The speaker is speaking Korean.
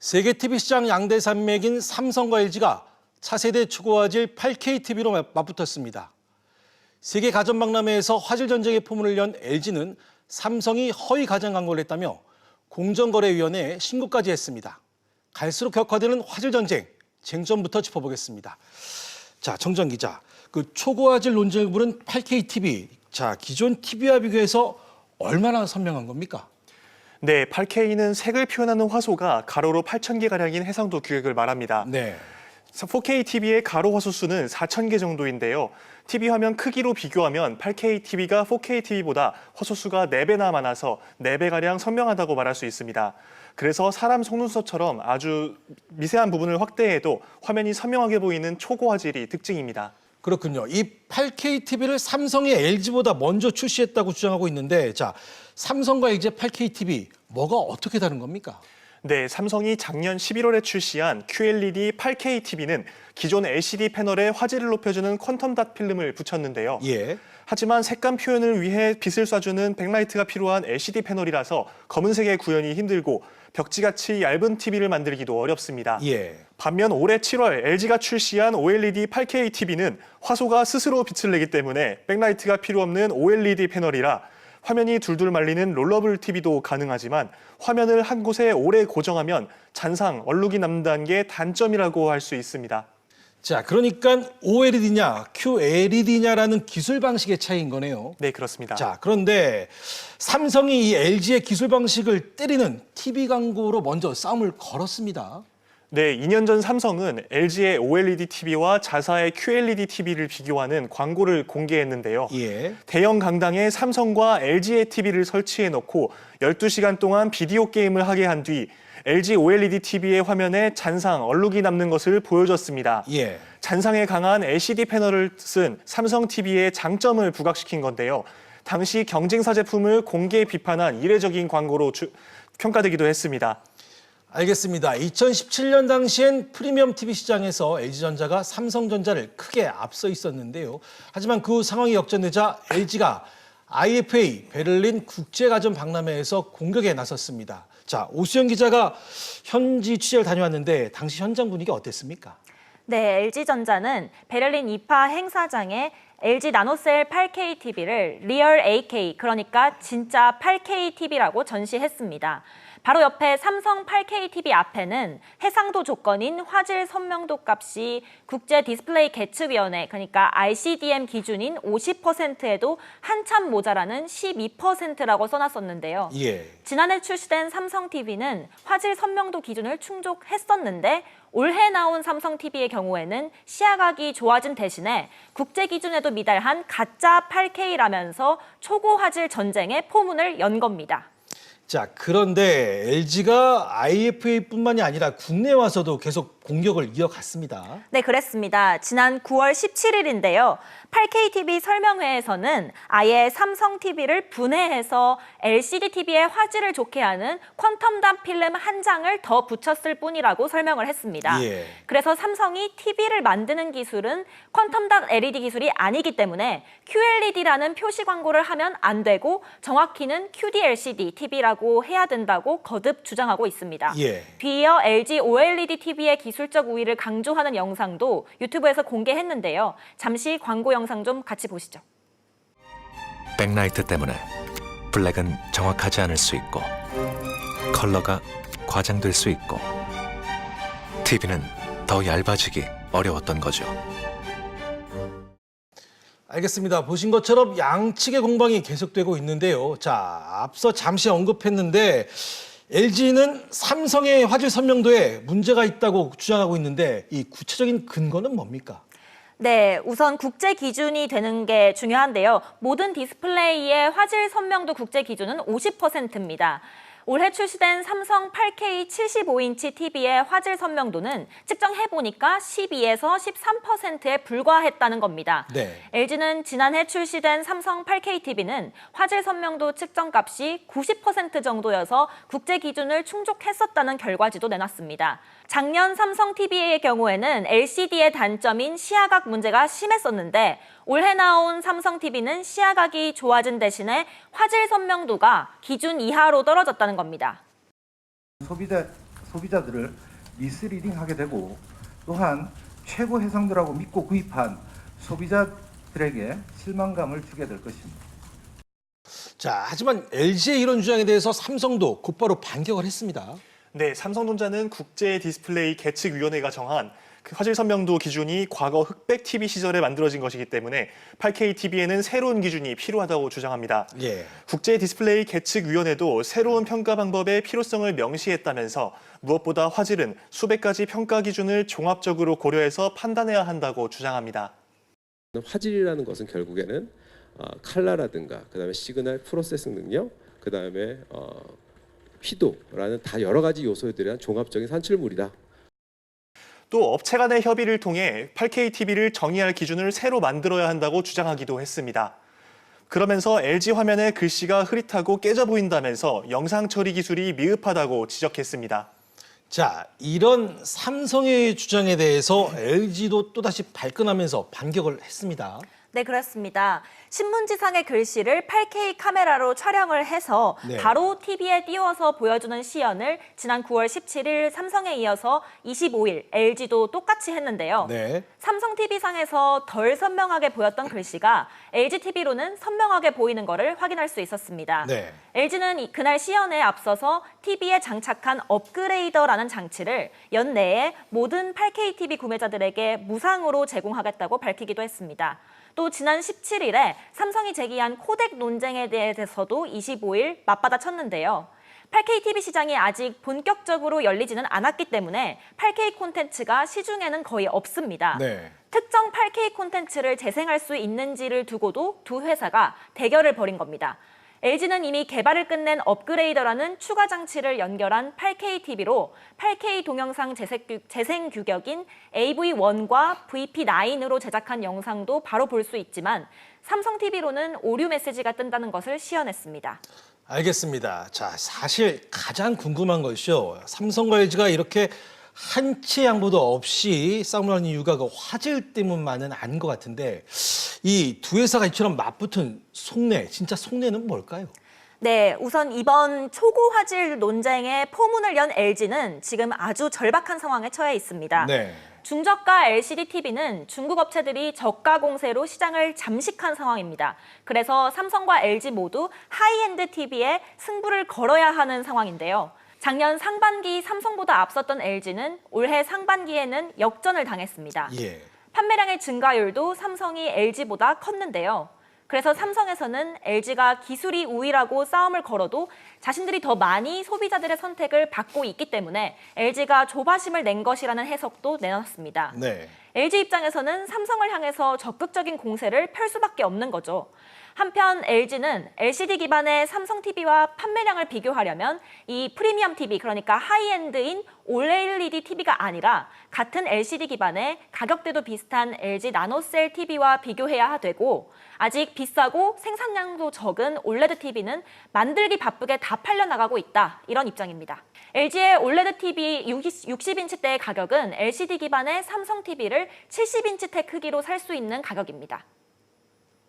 세계 TV 시장 양대 산맥인 삼성과 LG가 차세대 초고화질 8K TV로 맞붙었습니다. 세계 가전 박람회에서 화질 전쟁의 포문을 연 LG는 삼성이 허위 가전 광고를 했다며 공정거래위원회에 신고까지 했습니다. 갈수록 격화되는 화질 전쟁, 쟁점부터 짚어보겠습니다. 자, 정정 기자, 초고화질 논쟁을 부른 8K TV, 기존 TV와 비교해서 얼마나 선명한 겁니까? 네, 8K는 색을 표현하는 화소가 가로로 8,000개가량인 해상도 규격을 말합니다. 네. 4K TV의 가로 화소 수는 4,000개 정도인데요. TV 화면 크기로 비교하면 8K TV가 4K TV보다 화소 수가 4배나 많아서 4배가량 선명하다고 말할 수 있습니다. 그래서 사람 속눈썹처럼 아주 미세한 부분을 확대해도 화면이 선명하게 보이는 초고화질이 특징입니다. 그렇군요. 이 8K TV를 삼성이 LG보다 먼저 출시했다고 주장하고 있는데, 삼성과 LG의 8K TV, 뭐가 어떻게 다른 겁니까? 네, 삼성이 작년 11월에 출시한 QLED 8K TV는 기존 LCD 패널에 화질을 높여주는 퀀텀 닷 필름을 붙였는데요. 예. 하지만 색감 표현을 위해 빛을 쏴주는 백라이트가 필요한 LCD 패널이라서 검은색의 구현이 힘들고 벽지같이 얇은 TV를 만들기도 어렵습니다. 예. 반면 올해 7월 LG가 출시한 OLED 8K TV는 화소가 스스로 빛을 내기 때문에 백라이트가 필요 없는 OLED 패널이라 화면이 둘둘 말리는 롤러블 TV도 가능하지만 화면을 한 곳에 오래 고정하면 잔상, 얼룩이 남는다는 게 단점이라고 할 수 있습니다. 그러니까 OLED냐, QLED냐라는 기술 방식의 차이인 거네요. 네, 그렇습니다. 그런데 삼성이 이 LG의 기술 방식을 때리는 TV 광고로 먼저 싸움을 걸었습니다. 네, 2년 전 삼성은 LG의 OLED TV와 자사의 QLED TV를 비교하는 광고를 공개했는데요. 예. 대형 강당에 삼성과 LG의 TV를 설치해 놓고 12시간 동안 비디오 게임을 하게 한 뒤 LG OLED TV의 화면에 잔상, 얼룩이 남는 것을 보여줬습니다. 예. 잔상에 강한 LCD 패널을 쓴 삼성 TV의 장점을 부각시킨 건데요. 당시 경쟁사 제품을 공개 비판한 이례적인 광고로 평가되기도 했습니다. 알겠습니다. 2017년 당시엔 프리미엄 TV 시장에서 LG전자가 삼성전자를 크게 앞서 있었는데요. 하지만 그 상황이 역전되자 LG가 IFA 베를린 국제가전 박람회에서 공격에 나섰습니다. 오수영 기자가 현지 취재를 다녀왔는데 당시 현장 분위기가 어땠습니까? 네, LG전자는 베를린 이파 행사장에 LG 나노셀 8K TV를 리얼 AK, 그러니까 진짜 8K TV라고 전시했습니다. 바로 옆에 삼성 8K TV 앞에는 해상도 조건인 화질 선명도 값이 국제 디스플레이 계측위원회, 그러니까 ICDM 기준인 50%에도 한참 모자라는 12%라고 써놨었는데요. 예. 지난해 출시된 삼성 TV는 화질 선명도 기준을 충족했었는데 올해 나온 삼성 TV의 경우에는 시야각이 좋아진 대신에 국제 기준에도 미달한 가짜 8K라면서 초고 화질 전쟁의 포문을 연 겁니다. 그런데 LG가 IFA뿐만이 아니라 국내에 와서도 계속 공격을 이어갔습니다. 네, 그랬습니다. 지난 9월 17일인데요. 8K TV 설명회에서는 아예 삼성 TV를 분해해서 LCD TV의 화질을 좋게 하는 퀀텀 닷 필름 한 장을 더 붙였을 뿐이라고 설명을 했습니다. 예. 그래서 삼성이 TV를 만드는 기술은 퀀텀 닷 LED 기술이 아니기 때문에 QLED라는 표시 광고를 하면 안 되고 정확히는 QD-LCD TV라고 해야 된다고 거듭 주장하고 있습니다. 예. 뒤이어 LG OLED TV의 기술적 우위를 강조하는 영상도 유튜브에서 공개했는데요. 잠시 광고 영상 좀 같이 보시죠. 백라이트 때문에 블랙은 정확하지 않을 수 있고 컬러가 과장될 수 있고 TV는 더 얇아지기 어려웠던 거죠. 알겠습니다. 보신 것처럼 양측의 공방이 계속되고 있는데요. 앞서 잠시 언급했는데 LG는 삼성의 화질 선명도에 문제가 있다고 주장하고 있는데 이 구체적인 근거는 뭡니까? 네, 우선 국제 기준이 되는 게 중요한데요. 모든 디스플레이의 화질 선명도 국제 기준은 50%입니다. 올해 출시된 삼성 8K 75인치 TV의 화질 선명도는 측정해보니까 12에서 13%에 불과했다는 겁니다. 네. LG는 지난해 출시된 삼성 8K TV는 화질 선명도 측정값이 90% 정도여서 국제 기준을 충족했었다는 결과지도 내놨습니다. 작년 삼성 TV의 경우에는 LCD의 단점인 시야각 문제가 심했었는데 올해 나온 삼성 TV는 시야각이 좋아진 대신에 화질 선명도가 기준 이하로 떨어졌다는 겁니다. 소비자 소비자들을 미스리딩하게 되고 또한 최고 해상도라고 믿고 구입한 소비자들에게 실망감을 주게 될 것입니다. 자, 하지만 LG의 이런 주장에 대해서 삼성도 곧바로 반격을 했습니다. 네, 삼성전자는 국제 디스플레이 계측위원회가 정한 그 화질 선명도 기준이 과거 흑백 TV 시절에 만들어진 것이기 때문에 8K TV에는 새로운 기준이 필요하다고 주장합니다. 예. 국제 디스플레이 계측위원회도 새로운 평가 방법의 필요성을 명시했다면서 무엇보다 화질은 수백 가지 평가 기준을 종합적으로 고려해서 판단해야 한다고 주장합니다. 화질이라는 것은 결국에는 칼라라든가 그다음에 시그널 프로세싱 능력, 그다음에 휘도라는 다 여러 가지 요소에 대한 종합적인 산출물이다. 또 업체 간의 협의를 통해 8K TV를 정의할 기준을 새로 만들어야 한다고 주장하기도 했습니다. 그러면서 LG 화면에 글씨가 흐릿하고 깨져 보인다면서 영상 처리 기술이 미흡하다고 지적했습니다. 자, 이런 삼성의 주장에 대해서 LG도 또다시 발끈하면서 반격을 했습니다. 네, 그렇습니다. 신문지상의 글씨를 8K 카메라로 촬영을 해서 네. 바로 TV에 띄워서 보여주는 시연을 지난 9월 17일 삼성에 이어서 25일 LG도 똑같이 했는데요. 네. 삼성 TV상에서 덜 선명하게 보였던 글씨가 LG TV로는 선명하게 보이는 것을 확인할 수 있었습니다. 네. LG는 그날 시연에 앞서서 TV에 장착한 업그레이더라는 장치를 연내에 모든 8K TV 구매자들에게 무상으로 제공하겠다고 밝히기도 했습니다. 또 지난 17일에 삼성이 제기한 코덱 논쟁에 대해서도 25일 맞받아 쳤는데요. 8K TV 시장이 아직 본격적으로 열리지는 않았기 때문에 8K 콘텐츠가 시중에는 거의 없습니다. 네. 특정 8K 콘텐츠를 재생할 수 있는지를 두고도 두 회사가 대결을 벌인 겁니다. LG는 이미 개발을 끝낸 업그레이더라는 추가 장치를 연결한 8K TV로 8K 동영상 재생 규격인 AV1과 VP9으로 제작한 영상도 바로 볼 수 있지만 삼성 TV로는 오류 메시지가 뜬다는 것을 시연했습니다. 알겠습니다. 자, 사실 가장 궁금한 것이요. 삼성과 LG가 이렇게 한치 양보도 없이 싸움을 하는 이유가 그 화질 때문만은 아닌 것 같은데 이 두 회사가 이처럼 맞붙은 속내, 진짜 속내는 뭘까요? 네, 우선 이번 초고 화질 논쟁에 포문을 연 LG는 지금 아주 절박한 상황에 처해 있습니다. 네. 중저가 LCD TV는 중국 업체들이 저가 공세로 시장을 잠식한 상황입니다. 그래서 삼성과 LG 모두 하이엔드 TV에 승부를 걸어야 하는 상황인데요. 작년 상반기 삼성보다 앞섰던 LG는 올해 상반기에는 역전을 당했습니다. 예. 판매량의 증가율도 삼성이 LG보다 컸는데요. 그래서 삼성에서는 LG가 기술이 우위라고 싸움을 걸어도 자신들이 더 많이 소비자들의 선택을 받고 있기 때문에 LG가 조바심을 낸 것이라는 해석도 내놨습니다. 네. LG 입장에서는 삼성을 향해서 적극적인 공세를 펼 수밖에 없는 거죠. 한편 LG는 LCD 기반의 삼성 TV와 판매량을 비교하려면 이 프리미엄 TV, 그러니까 하이엔드인 OLED TV가 아니라 같은 LCD 기반의 가격대도 비슷한 LG 나노셀 TV와 비교해야 되고 아직 비싸고 생산량도 적은 OLED TV는 만들기 바쁘게 다 팔려나가고 있다, 이런 입장입니다. LG의 OLED TV 60인치대의 가격은 LCD 기반의 삼성 TV를 70인치대 크기로 살 수 있는 가격입니다.